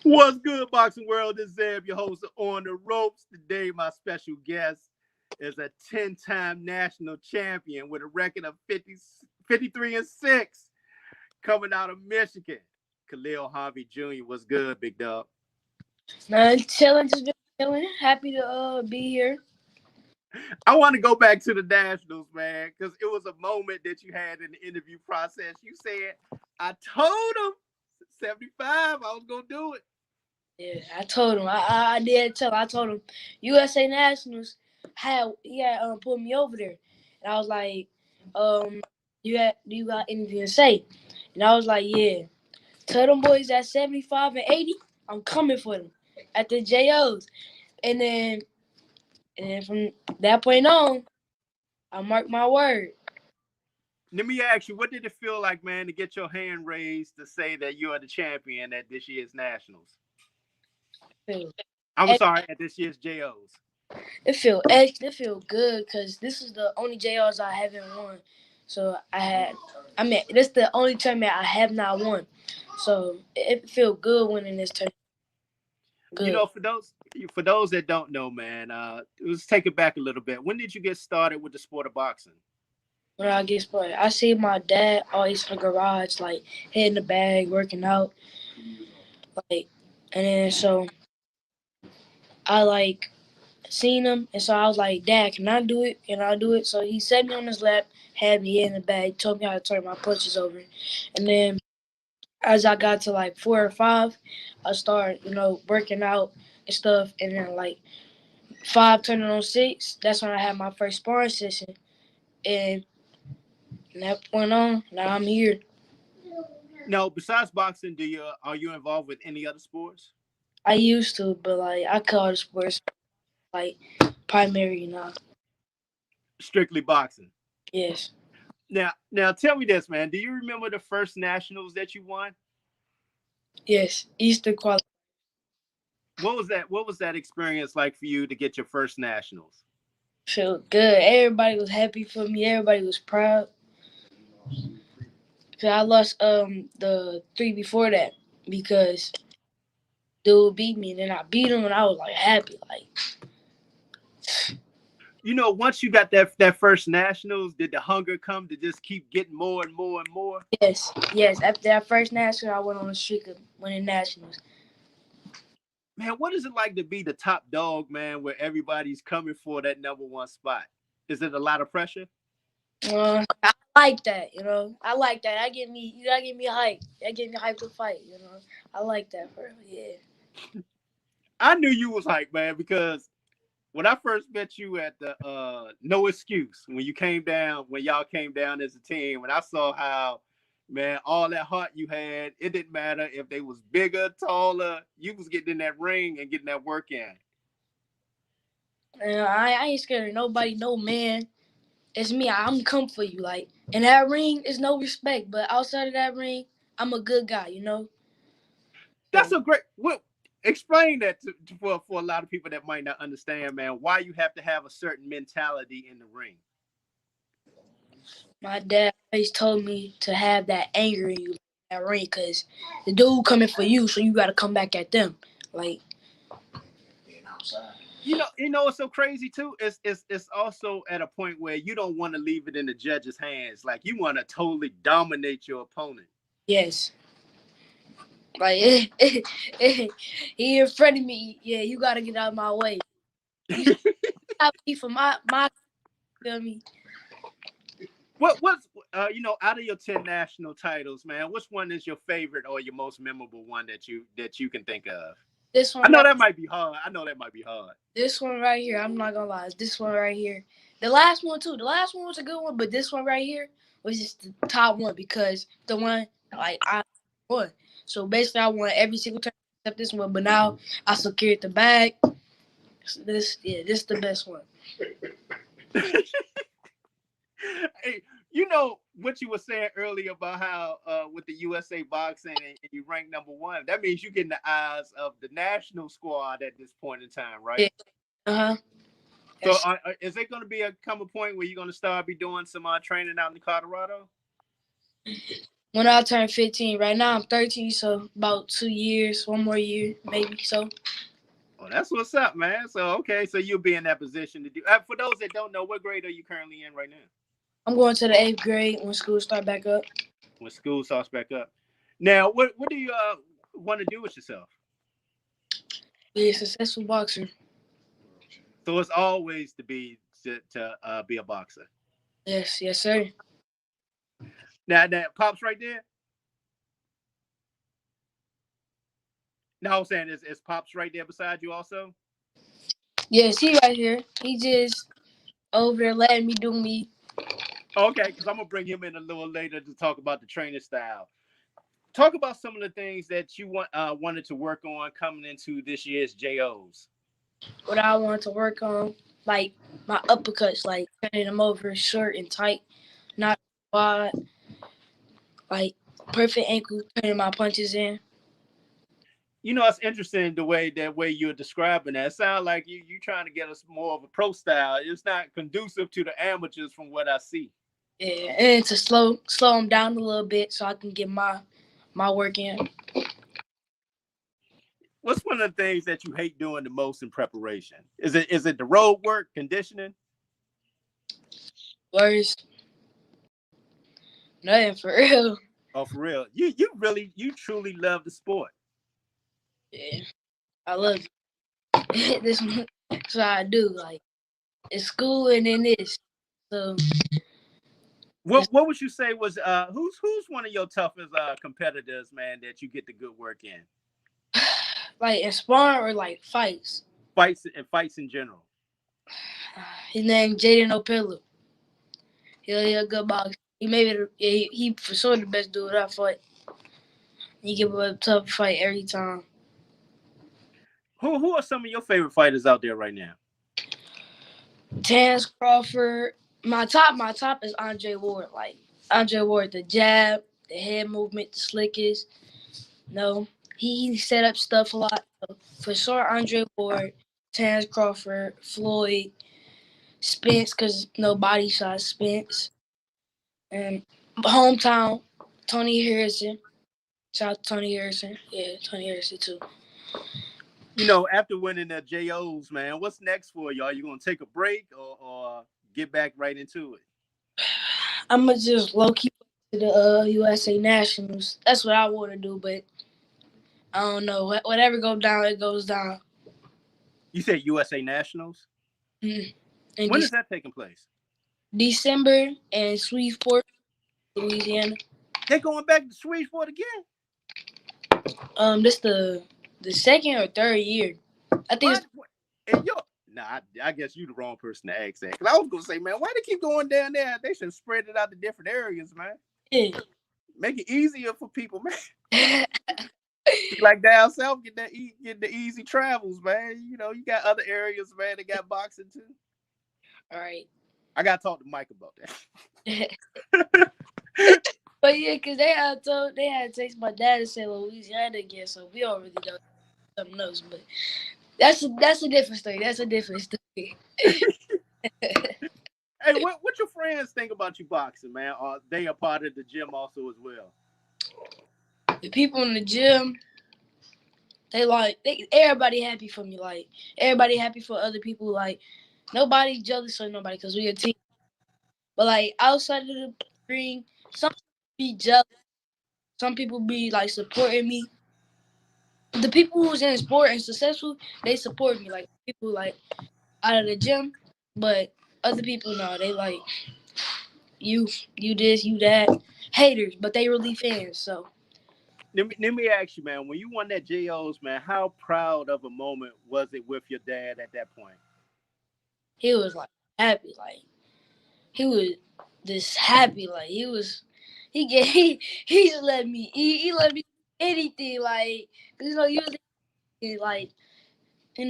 What's good, boxing world? This is Zeb, your host of On the Ropes. Today, my special guest is a 10-time national champion with a record of 53 and 6 coming out of Michigan. Khalil Harvey Jr. What's good, big dog? Man, chilling, just been chilling. Happy to be here. I want to go back to the Nationals, man, because it was a moment that you had in the interview process. You said, I told him 75, I was going to do it. Yeah, I told him. I did tell him. I told him USA Nationals had put me over there, and I was like, you got anything to say? And I was like, yeah. Tell them boys at 75 and 80, I'm coming for them at the JOs. And then from that point on, I marked my word. Let me ask you, what did it feel like, man, to get your hand raised to say that you are the champion at this year's Nationals? Feel- I'm sorry, at this year's JOs. it feel good because this is the only JRs I haven't won. So this is the only tournament I have not won. So it feel good winning this tournament. You Good. know, for those that don't know, man, let's take it back a little bit. When did you get started with the sport of boxing? When I get started, I see my dad always in the garage, like hitting the bag, working out, like, and then so I like seen him, and so I was like, Dad, can I do it? Can I do it? So he set me on his lap, had me in the bag, told me how to turn my punches over, and then as I got to like 4 or 5, I started, working out and stuff. And then like 5 turning on 6, that's when I had my first sparring session. And that went on. Now I'm here. No, besides boxing, are you involved with any other sports? I used to, but like I call the sports like primary now. Strictly boxing. Yes. Now, tell me this, man. Do you remember the first Nationals that you won? Yes. Easter quality. What was that? What was that experience like for you to get your first Nationals? Felt good. Everybody was happy for me. Everybody was proud. Cause I lost the 3 before that because dude beat me, and then I beat him, and I was like happy, like You know, once you got that first Nationals, did the hunger come to just keep getting more and more and more? yes, yes. After that first national, I went on a streak of winning nationals. Man, what is it like to be the top dog, man, where everybody's coming for that number one spot? Is it a lot of pressure? I like that, I like that. You gotta give me hype. That give me hype to fight. I like that for yeah. I knew you was hype, man, because when I first met you at the No Excuse, when y'all came down as a team, and I saw how, man, all that heart you had, it didn't matter if they was bigger, taller, you was getting in that ring and getting that work in. And I ain't scared of nobody, no man. It's me. I'm come for you. Like in that ring, it's no respect, but outside of that ring, I'm a good guy. That's So a great. Well, explain that for a lot of people that might not understand, man. Why you have to have a certain mentality in the ring. my dad always told me to have that anger in you, like, that ring, cause the dude coming for you, so you gotta come back at them. Like You know what's so crazy too? It's also at a point where you don't want to leave it in the judge's hands. Like you want to totally dominate your opponent. yes, like he in front of me. Yeah, you gotta get out of my way. You stop me from my feel me. What's out of your 10 national titles, man? Which one is your favorite or your most memorable one that you can think of? This I one know right, that might be hard. I know that might be hard. this one right here. I'm not gonna lie. It's this one right here. The last one too. The last one was a good one, but this one right here was just the top one because the one like I won. So basically, I won every single time except this one. But now I secured the bag. This is the best one. Hey, you know what you were saying earlier about how with the USA boxing and you rank number one. That means you get in the eyes of the national squad at this point in time, right? Yeah. Uh So, huh. is it going to be a point where you're going to start be doing some training out in Colorado? When I turn 15, right now I'm 13, so about 2 years, one more year, maybe. So Oh, that's what's up, man. So okay, so you'll be in that position to do. For those that don't know, what grade are you currently in right now? I'm going to the 8th grade when school start back up. When school starts back up. Now, what do you want to do with yourself? Be a successful boxer. So it's always be a boxer. Yes, yes, sir. Now that pops right there. Now I'm saying is pops right there beside you also. Yes, he right here. He just over there letting me do me. Okay, because I'm gonna bring him in a little later to talk about the training style. Talk about some of the things that you wanted to work on coming into this year's JOs. What I want to work on, like my uppercuts, like turning them over short and tight, not wide, like perfect ankle, turning my punches in. You know, it's interesting the way you're describing that. It sounds like you trying to get us more of a pro style. It's not conducive to the amateurs from what I see. Yeah, and to slow them down a little bit so I can get my work in. What's one of the things that you hate doing the most in preparation? Is it the road work, conditioning? Words, nothing for real. Oh, for real? You truly love the sport. Yeah, I love it. That's what I do. Like it's school and then this. So it's What would you say was who's one of your toughest competitors, man, that you get the good work in? like in sparring or like fights. Fights in general. His name Jaden O'Pillow. He a good boxer. He maybe he for sure the best dude I fought. He give a tough fight every time. Who are some of your favorite fighters out there right now? Terrence Crawford. My top is Andre Ward. Like Andre Ward, the jab, the head movement, the slickest. No, he set up stuff a lot. So for sure, Andre Ward, Terrence Crawford, Floyd, Spence, because no body shot Spence, and hometown Tony Harrison. Shout out to Tony Harrison. Yeah, Tony Harrison too. You know, after winning the JOs, man, what's next for you? Are you gonna take a break or get back right into it? I'm gonna just low key to the USA Nationals. That's what I want to do, but I don't know. Whatever goes down, it goes down. You said USA Nationals. Mm. In When is that taking place? December and Shreveport, Louisiana. They're going back to Shreveport again. This the second or third year. I think What? And yo, nah, I guess you the wrong person to ask that. Cause I was gonna say, man, why they keep going down there? They should spread it out to different areas, man. it's Make it easier for people, man. yeah. Like down south, get the easy travels, man. You know, you got other areas, man. They got boxing too. All right. I gotta talk to Mike about But that. yeah, cause they had to text my dad to say Louisiana again, so we don't really know something else. But that's a different story. That's a different story. Hey, what your friends think about you boxing, man? Are they a part of the gym also as well? The people in the gym, they everybody happy for me. Like everybody happy for other people. Like nobody jealous of nobody because we a team. But like outside of the ring, some people be jealous. Some people be like supporting me. The people who's in sport and successful, they support me. Like people like out of the gym, but other people no, they like you, you this, you that, haters, but they really fans. So Let me ask you, man. When you won that JOs, man, how proud of a moment was it with your dad at that point? he was like happy, like he was just happy, like he get he just let me eat, he let me do anything, like 'cause, usually like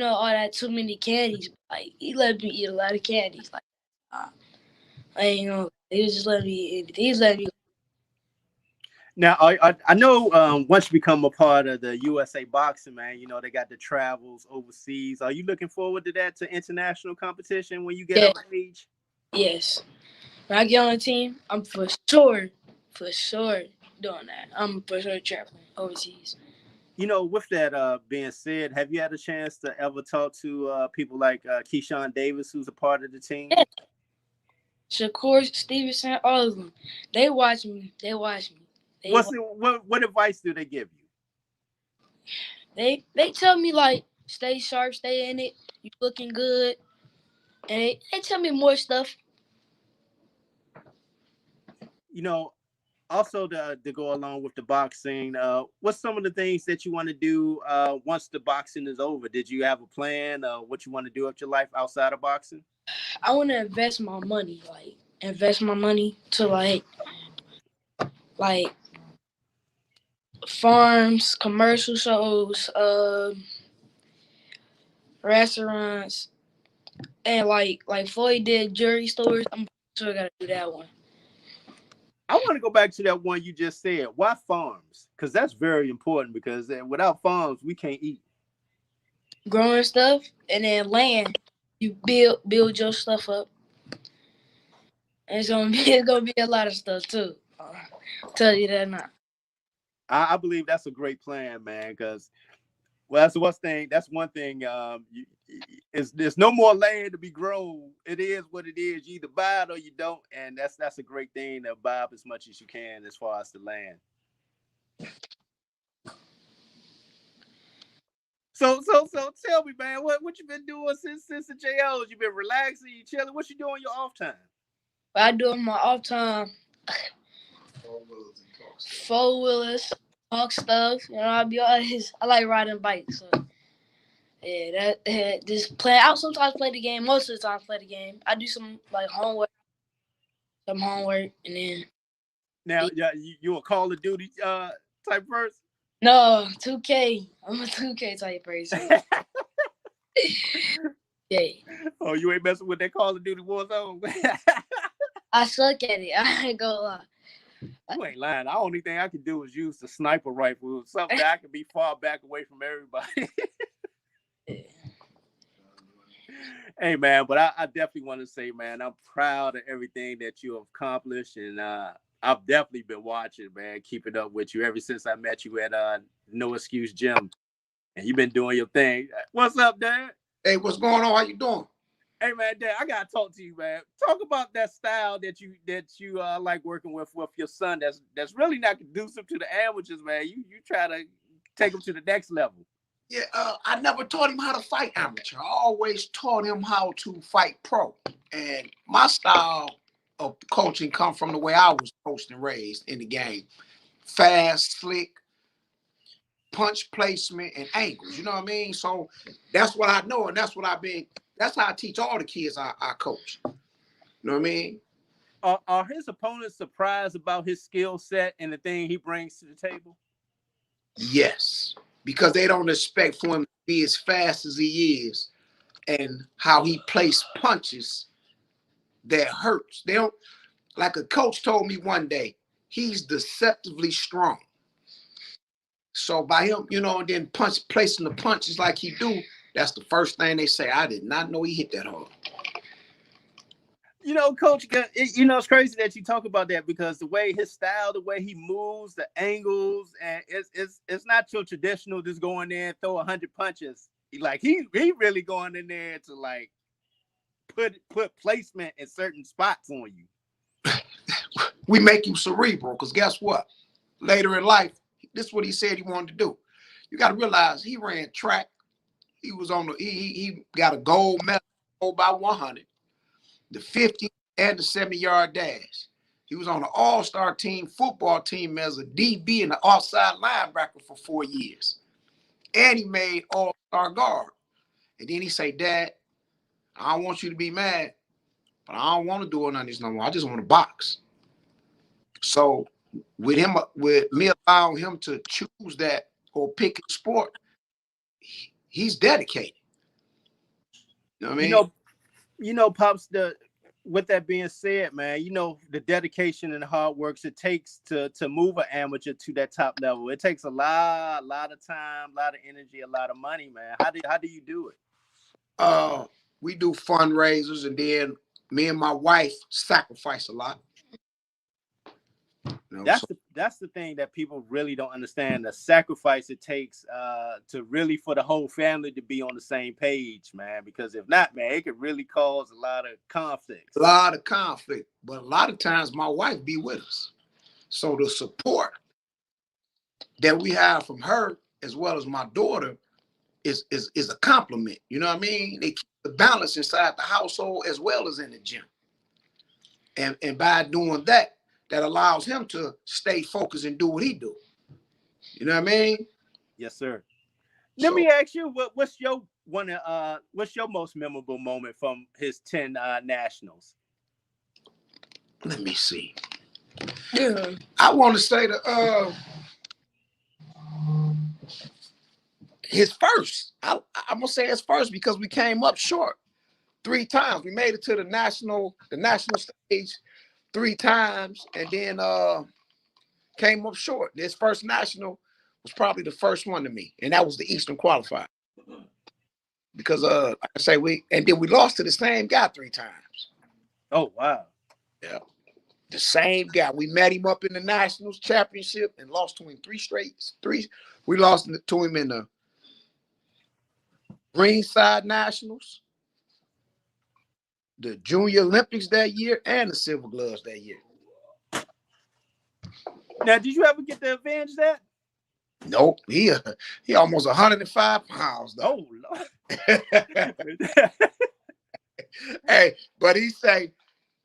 all that too many candies, like he let me eat a lot of candies, like uh, he was just letting me eat anything. He was letting me. Now, I know once you become a part of the USA Boxing, man, you know they got the travels overseas. Are you looking forward to that to international competition when you get Yeah, of age? yes. When I get on the team, I'm for sure. doing that. I'm for sure traveling overseas. With that being said, have you had a chance to ever talk to people like Keyshawn Davis, who's a part of the team? Yeah, Shakur Stevenson, all of them. They watch me. They watch me. They What advice do they give you? they tell me like stay sharp, stay in it. You looking good, and they tell me more stuff. You know, Also to go along with the boxing, what's some of the things that you want to do once the boxing is over? Did you have a plan what you want to do with your life outside of boxing? I want to invest my money, like invest my money to like farms, commercial shows, restaurants, and like Floyd did jewelry stores. I'm sure I gotta do that one. I want to go back to that one you just said. Why farms? Because that's very important. Because without farms, we can't eat. Growing stuff and then land. You build your stuff up. And it's gonna be it's gonna be a lot of stuff too. Tell you that now. I believe that's a great plan, man. Because that's one thing. That's one thing. There's no more land to be grown. It is what it is. You either buy it or you don't, and that's a great thing to buy up as much as you can as far as the land. So tell me, man, what you been doing since the JOs? You been relaxing, you chilling. What you doing your off time? But I do in my off time four wheelers, talk stuff. I be always I like riding bikes. So yeah, that just play. I sometimes play the game. Most of the time, play the game. I do some homework, and then Now, yeah, you a Call of Duty type person? no 2K. I'm a 2K type person. Yeah, Oh, you ain't messing with that Call of Duty Warzone? I suck at it. I ain't gonna lie. You ain't lying. The only thing I can do is use the sniper rifle, something that I can be far back away from everybody. Hey man, but I definitely want to say, man, I'm proud of everything that you have accomplished, and I've definitely been watching, man, keeping up with you ever since I met you at No Excuse Gym, and you've been doing your thing. What's up, Dad? Hey, what's going on? How you doing? Hey man, Dad, I gotta talk to you, man. Talk about that style that you like working with your son. That's really not conducive to the amateurs, man. You try to take them to the next level. Yeah, I never taught him how to fight amateur. I always taught him how to fight pro. And my style of coaching come from the way I was coached and raised in the game. Fast, slick, punch placement, and angles. You know what I mean? So that's what I know, and that's how I teach all the kids I coach. You know what I mean? Are his opponents surprised about his skill set and the thing he brings to the table? Yes. Because they don't expect for him to be as fast as he is and how he places punches that hurts. They don't, like a coach told me one day, he's deceptively strong. So by him, and then placing the punches like he do, that's the first thing they say. I did not know he hit that hard. Coach, it's crazy that you talk about that because the way his style, the way he moves, the angles, and it's not your traditional just going there and throw 100 punches. Like he really going in there to like put placement in certain spots on you. We make him cerebral because guess what? Later in life, this is what he said he wanted to do. You got to realize he ran track. He was on the he got a gold medal by 100. The 50 and the 70-yard dash. He was on the all-star team, football team as a DB and an offside linebacker for 4 years. And he made all-star guard. And then he say, Dad, I don't want you to be mad, but I don't want to do none of this no more. I just want to box. So with me allowing him to choose that or pick a sport, he's dedicated. You know what I mean? Pops, with that being said, man, the dedication and the hard works it takes to move an amateur to that top level. It takes a lot of time, a lot of energy, a lot of money, man. How do you do it? We do fundraisers, and then me and my wife sacrifice a lot. That's that's the thing that people really don't understand, the sacrifice it takes to really for the whole family to be on the same page, man. Because if not, man, it could really cause a lot of A conflicts. lot of conflict, but a lot of times my wife be with us. So the support that we have from her as well as my daughter is a compliment. You know what I mean? They keep the balance inside the household as well as in the gym. And by doing that, that allows him to stay focused and do what he do. You know what I mean? Yes, sir. Let So me ask you, what's your what's your most memorable moment from his 10 nationals? let me see. Yeah. I want to say his first. I'm gonna say his first because we came up short 3 times. We made it to the national stage 3 times, and then came up short. This first national was probably the first one to me, and that was the Eastern qualifier. Because like I say, we lost to the same guy 3 times. Oh wow. Yeah. The same guy. We met him up in the Nationals championship and lost to him 3 straight. We lost to him in the Greenside Nationals, the Junior Olympics that year, and the Silver Gloves that year. Now, did you ever get to avenge that? Nope. He almost 105 pounds though. Oh Lord. Hey, but he say,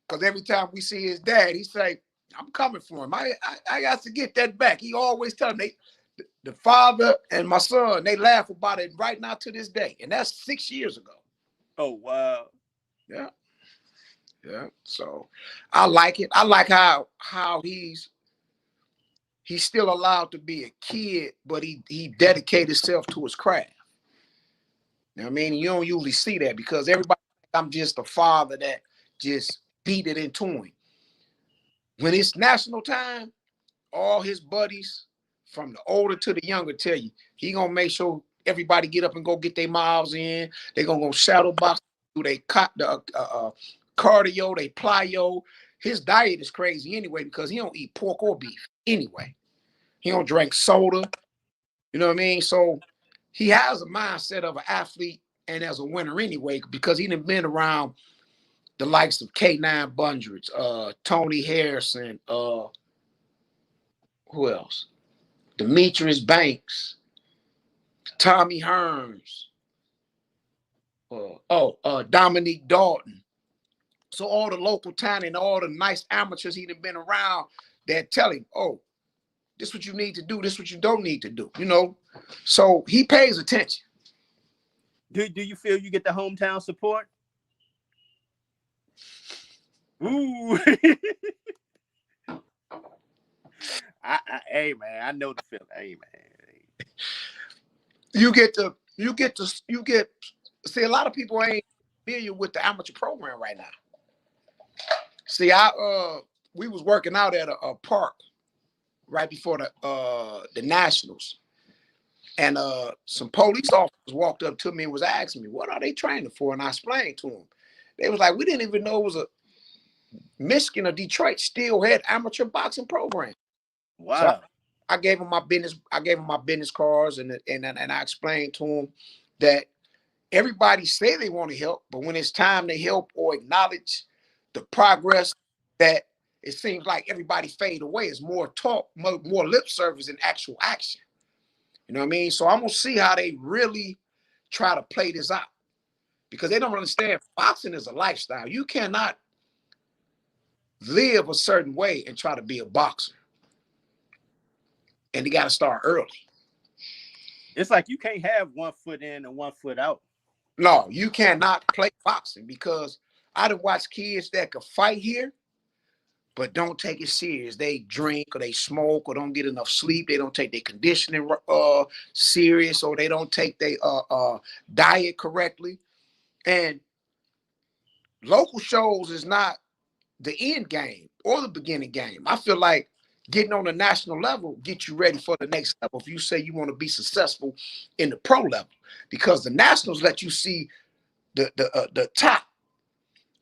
because every time we see his dad, he say, I'm coming for him. I got to get that back. He always tell me, the father and my son, they laugh about it right now to this day. And that's 6 years ago. Oh wow. Yeah. Yeah. So I like it. I like how he's still allowed to be a kid, but he dedicated himself to his craft. You know what I mean? You don't usually see that because everybody think I'm just a father that just beat it into him. When it's national time, all his buddies, from the older to the younger, tell you he gonna make sure everybody get up and go get their miles in. They gonna go shadow box, do they cardio, they plyo. His diet is crazy anyway because he don't eat pork or beef anyway. He don't drink soda. You know what I mean? So he has a mindset of an athlete and as a winner anyway because he done been around the likes of K9 Bundreds, Tony Harrison, who else? Demetrius Banks, Tommy Hearns, Dominique Dalton. So all the local talent and all the nice amateurs he done been around that tell him, oh, this is what you need to do, this is what you don't need to do, you know. So he pays attention. Do you feel you get the hometown support? Ooh. Hey man, I know the feeling. Hey man. You get see, a lot of people ain't familiar with the amateur program right now. See, we was working out at a park right before the Nationals. And some police officers walked up to me and was asking me, what are they training for? And I explained to them. They was like, we didn't even know it was a Michigan or Detroit still had amateur boxing program. So Wow. I gave them my business. I gave them my business cards, and I explained to them that everybody say they want to help, but when it's time to help or acknowledge the progress, that it seems like everybody fade away. It's more talk, more lip service than actual action. You know what I mean? So I'm gonna see how they really try to play this out because they don't understand boxing is a lifestyle. You cannot live a certain way and try to be a boxer. And you got to start early. It's like you can't have 1 foot in and 1 foot out. No, you cannot play boxing because I done watched kids that could fight here, but don't take it serious. They drink or they smoke or don't get enough sleep. They don't take their conditioning serious, or they don't take their diet correctly. And local shows is not the end game or the beginning game. I feel like getting on the national level get you ready for the next level if you say you want to be successful in the pro level, because the nationals let you see the top.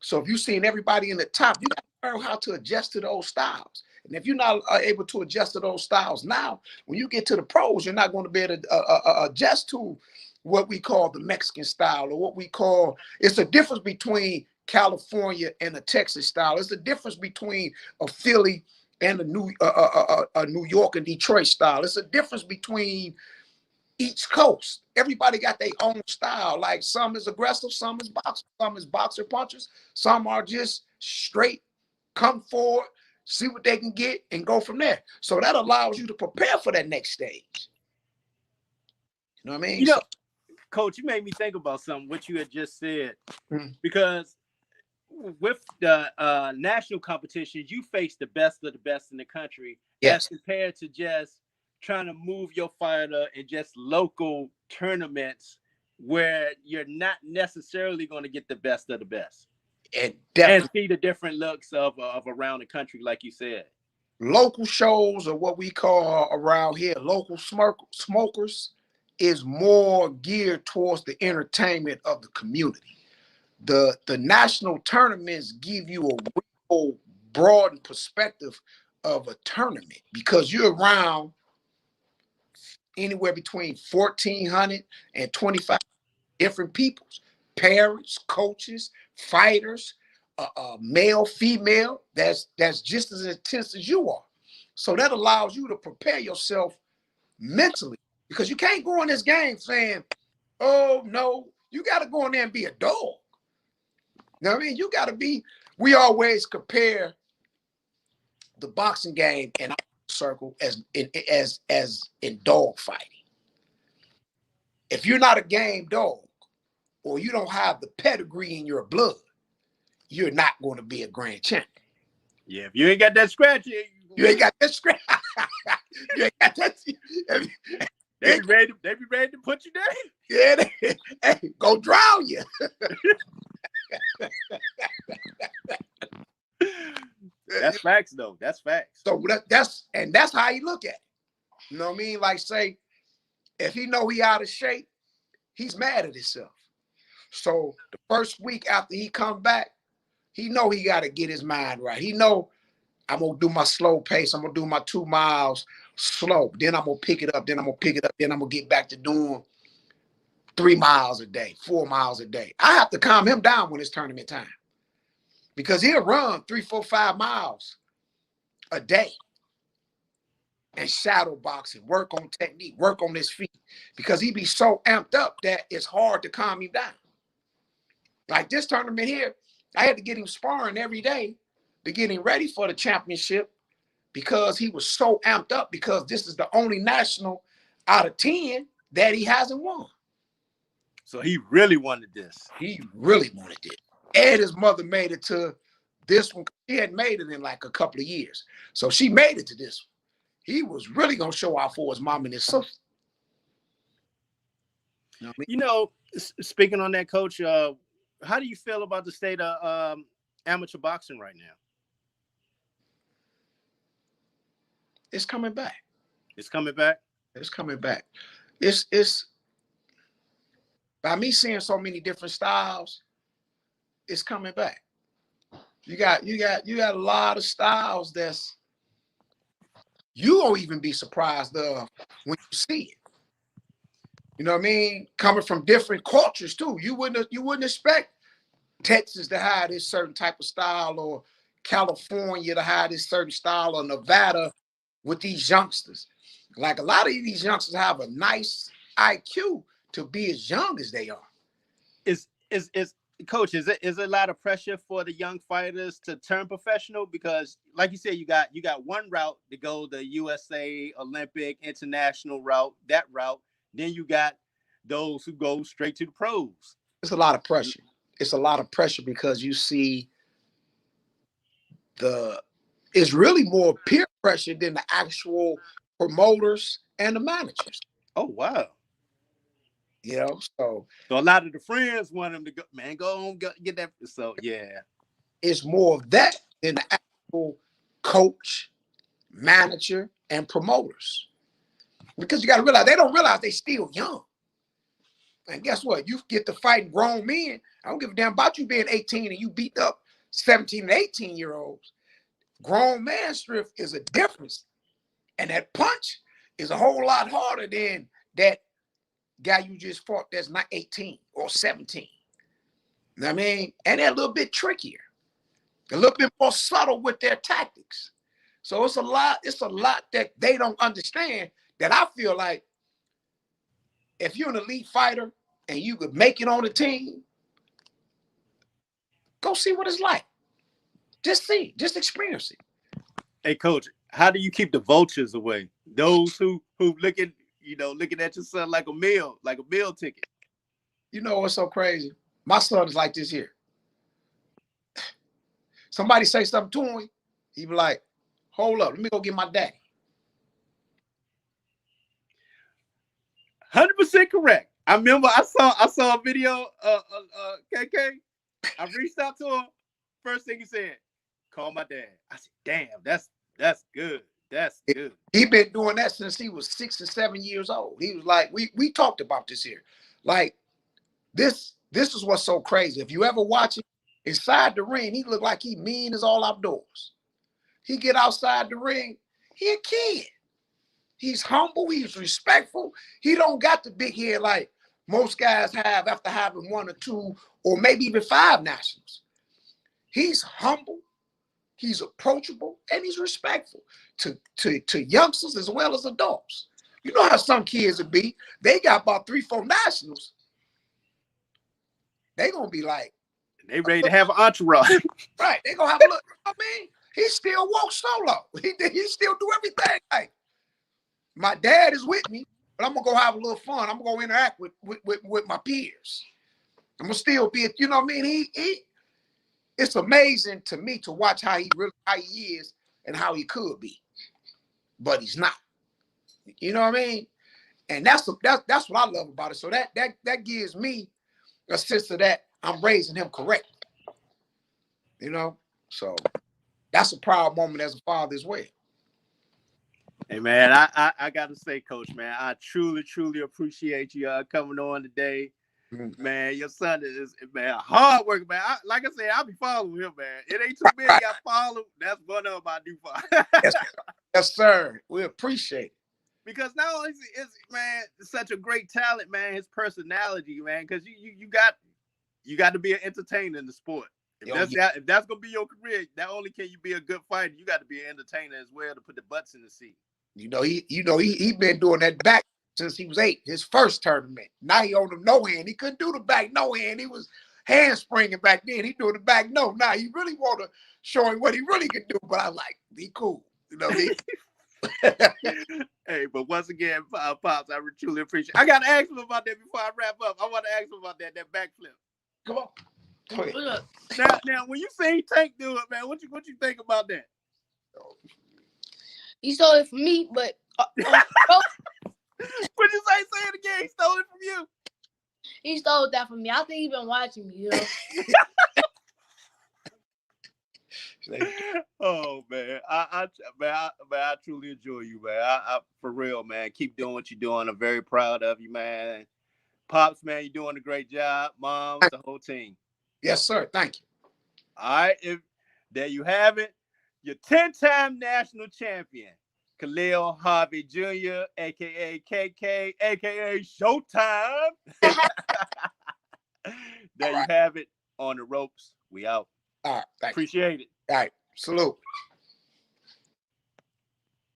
So if you're seeing everybody in the top, you got to learn how to adjust to those styles. And if you're not able to adjust to those styles now, when you get to the pros, you're not going to be able to adjust to what we call the Mexican style, or what we call, it's a difference between California and a Texas style. It's the difference between a Philly and a New York and Detroit style. It's a difference between each coast. Everybody got their own style. Like some is aggressive, some is boxer punchers, some are just straight, come forward, see what they can get, and go from there. So that allows you to prepare for that next stage. You know what I mean? You know, Coach, you made me think about something, what you had just said, because with the national competitions, you face the best of the best in the country, as compared to just trying to move your fighter in just local tournaments where you're not necessarily going to get the best of the best and see the different looks of around the country, like you said. Local shows, or what we call around here local smokers, is more geared towards the entertainment of the community. The national tournaments give you a real broad perspective of a tournament, because you're around anywhere between 1,400 and 25 different peoples, parents, coaches, fighters, male, female, that's just as intense as you are. So that allows you to prepare yourself mentally, because you can't go in this game saying, oh no, you got to go in there and be a dog. You know what I mean? You got to be, we always compare the boxing game in our circle as in dog fighting. If you're not a game dog, or you don't have the pedigree in your blood, you're not going to be a grand champion. Yeah, if you ain't got that scratch, you ain't got that scratch. You ain't got that. They be ready to put you down. Yeah, hey, go drown you. That's facts, though. That's facts. So that's how you look at it. You know what I mean? Like, say, if he know he out of shape, he's mad at himself. So the first week after he come back, he know he got to get his mind right. He know, I'm going to do my slow pace. I'm going to do my 2 miles slow. Then I'm going to pick it up. Then I'm going to pick it up. Then I'm going to get back to doing 3 miles a day, 4 miles a day. I have to calm him down when it's tournament time, because he'll run 3, 4, 5 miles a day and shadow boxing, work on technique, work on his feet, because he be so amped up that it's hard to calm him down. Like this tournament here, I had to get him sparring every day to get him ready for the championship, because he was so amped up, because this is the only national out of 10 that he hasn't won. So he really wanted this. He really wanted it. And his mother made it to this one. She hadn't made it in like a couple of years. So she made it to this one. He was really going to show out for his mom and his sister. You know what I mean? You know, speaking on that, Coach, how do you feel about the state of amateur boxing right now? It's coming back. It's coming back? It's coming back. It's by me seeing so many different styles, it's coming back. You got a lot of styles that's you won't even be surprised of when you see it. You know what I mean? Coming from different cultures too. You wouldn't expect Texas to have this certain type of style, or California to have this certain style, or Nevada with these youngsters. Like, a lot of these youngsters have a nice IQ to be as young as they are. Coach, is it a lot of pressure for the young fighters to turn professional? Because like you said, you got one route to go, the USA, Olympic, international route, that route. Then you got those who go straight to the pros. It's a lot of pressure. It's a lot of pressure, because you see it's really more peer pressure than the actual promoters and the managers. Oh, wow. You know, so a lot of the friends want them to go, man, go on, get that. So, yeah. It's more of that than the actual coach, manager, and promoters. Because you got to realize, they don't realize they still young. And guess what? You get to fight grown men. I don't give a damn about you being 18 and you beat up 17 and 18-year-olds. Grown man strength is a difference. And that punch is a whole lot harder than that guy you just fought that's not 18 or 17. You know what I mean? And they're a little bit trickier, a little bit more subtle with their tactics. So it's a lot that they don't understand that I feel like if you're an elite fighter and you could make it on the team, go see what it's like. Just experience it. Hey, coach, how do you keep the vultures away? Those who looking at your son like a meal ticket. You know what's so crazy? My son is like this here. Somebody say something to him, he be like, hold up, let me go get my daddy. 100% correct. I remember I saw a video KK. I reached out to him. First thing he said, call my dad. I said, damn, that's good. That's good. He been doing that since he was 6 or 7 years old. He was like, we talked about this here. Like, this is what's so crazy. If you ever watch it, inside the ring, he look like he mean as all outdoors. He get outside the ring, he a kid. He's humble, he's respectful. He don't got the big head like most guys have after having 1 or 2 or maybe even 5 nationals. He's humble, he's approachable, and he's respectful to youngsters as well as adults. You know how some kids would be. They got about 3, 4 nationals. They gonna be like, they ready to have an entourage. Right. They gonna have a look. I mean, he still walks solo. He still do everything. Like, my dad is with me, but I'm gonna go have a little fun. I'm gonna go interact with my peers. I'm gonna still be, you know what I mean? He it's amazing to me to watch how he is and how he could be, but he's not. You know what I mean? And that's what I love about it. So that gives me a sense of that I'm raising him correctly. You know, so that's a proud moment as a father as well. Hey man, I gotta say, Coach, man, I truly appreciate you coming on today. Mm-hmm. Man, your son is, man, hard working, man. Like I said, I'll be following him, man. It ain't too many I follow. That's one of them I do follow. Yes, sir. We appreciate it. Because not only is man such a great talent, man, his personality, man, because you got to be an entertainer in the sport. If that's gonna be your career, not only can you be a good fighter, you got to be an entertainer as well to put the butts in the seat. He been doing that back since he was 8, his first tournament. Now he on the no hand. He couldn't do the back no hand. He was handspringing back then. He doing the back no. Now he really want to show him what he really can do. But I like, be cool. You know what I mean? Hey, but once again, Pops, I truly appreciate it. I got to ask him about that before I wrap up. I want to ask him about that backflip. Come on. Now, when you say Tank do it, man, what you think about that? He stole it from me, but What you say? Say it again. He stole it from you. He stole that from me. I think he been watching me, you know. Oh man, I truly enjoy you, man. I for real, man. Keep doing what you're doing. I'm very proud of you, man. Pops, man, you're doing a great job. Mom, the whole team. Yes, sir. Thank you. All right, there you have it. Your 10-time national champion, Khalil Harvey Jr., a.k.a. KK, a.k.a. Showtime. There you have it. On the ropes. We out. All right. Appreciate it. All right. Salute.